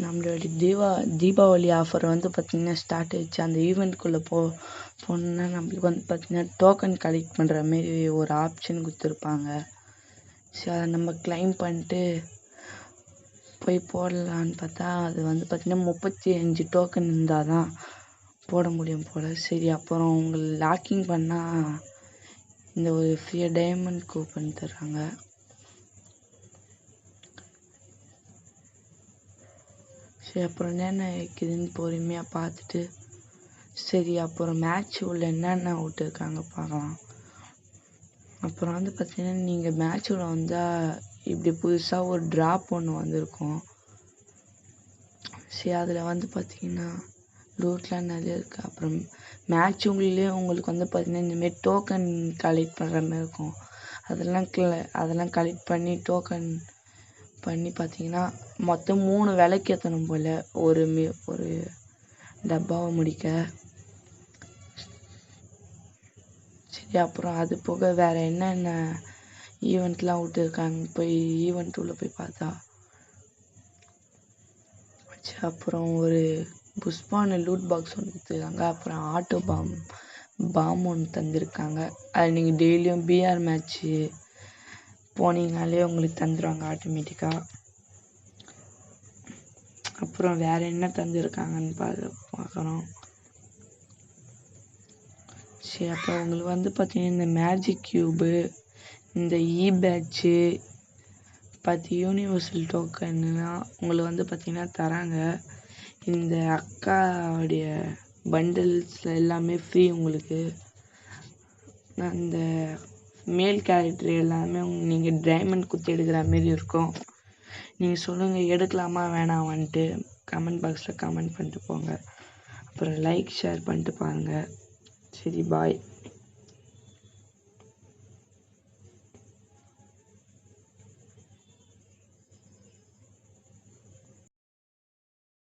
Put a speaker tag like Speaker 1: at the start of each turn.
Speaker 1: நம்மளோட தீபாவளி ஆஃபர் வந்து பார்த்திங்கன்னா ஸ்டார்ட் ஆயிடுச்சு. அந்த ஈவெண்ட்குள்ளே போனோம்னா நம்மளுக்கு வந்து பார்த்திங்கன்னா டோக்கன் கலெக்ட் பண்ணுற மாரி ஒரு ஆப்ஷன் கொடுத்துருப்பாங்க. சரி, அதை நம்ம கிளைம் பண்ணிட்டு போய் போடலான்னு பார்த்தா அது வந்து பார்த்திங்கன்னா 35 டோக்கன் இருந்தால் தான் போட முடியும் போல். சரி, அப்புறம் உங்களை லாக்கிங் பண்ணால் இந்த ஒரு ஃப்ரீயாக டைமண்ட் கூப்பன் தர்றாங்க. சரி, அப்புறம் என்னென்ன இருக்குதுன்னு பொறுமையாக பார்த்துட்டு சரி அப்புறம் மேட்ச் உள்ள என்னென்ன விட்டுருக்காங்க பார்க்கலாம். அப்புறம் வந்து பார்த்திங்கன்னா நீங்கள் மேட்ச் உள்ள வந்தால் இப்படி புதுசாக ஒரு ட்ராப் ஒன்று வந்திருக்கும். சரி, அதில் வந்து பார்த்திங்கன்னா லூட்லாம் நிறைய இருக்குது. அப்புறம் மேட்ச் உங்களுக்கு வந்து பார்த்திங்கன்னா இந்தமாரி டோக்கன் கலெக்ட் பண்ணுற மாதிரி இருக்கும். அதெல்லாம் கலெக்ட் பண்ணி டோக்கன் பண்ணி பார்த்திங்கன்னா மொத்தம் 3 விலைக்கு ஏற்றணும் போல் ஒரு டப்பாவை முடிக்க. சரி, அப்புறம் அது போக வேறு என்னென்ன ஈவெண்ட்லாம் விட்டுருக்காங்க போய் ஈவெண்ட் உள்ள போய் பார்த்தா அப்புறம் ஒரு புஷ்பான லூட் பாக்ஸ் ஒன்று கொடுத்துருக்காங்க. அப்புறம் ஆட்டோ பாம் ஒன்று தந்திருக்காங்க. அது நீங்கள் டெய்லியும் பிஆர் மேட்ச்சு போனீங்கனாலே உங்களுக்கு தந்துடுவாங்க ஆட்டோமேட்டிக்காக. அப்புறம் வேறு என்ன தந்துருக்காங்கன்னு பார்க்குறோம். சரி, அப்புறம் உங்களுக்கு வந்து பார்த்திங்கன்னா இந்த மேஜிக் க்யூபு, இந்த பேட்ச்சு 10 யூனிவர்சல் டோக்கன்லாம் உங்களுக்கு வந்து பார்த்திங்கன்னா தராங்க. இந்த அக்காவுடைய பண்டில்ஸில் எல்லாமே ஃப்ரீ உங்களுக்கு. அந்த மேல் கேரக்டர் எல்லாமே நீங்கள் டைமண்ட் குத்தி எடுக்கிற மாரி இருக்கும். நீங்கள் சொல்லுங்கள் எடுக்கலாமா வேணாமான்ட்டு கமெண்ட் பாக்ஸில் கமெண்ட் பண்ணிட்டு போங்க. அப்புறம் லைக் ஷேர் பண்ணிட்டு பாருங்கள். சரி, பாய்.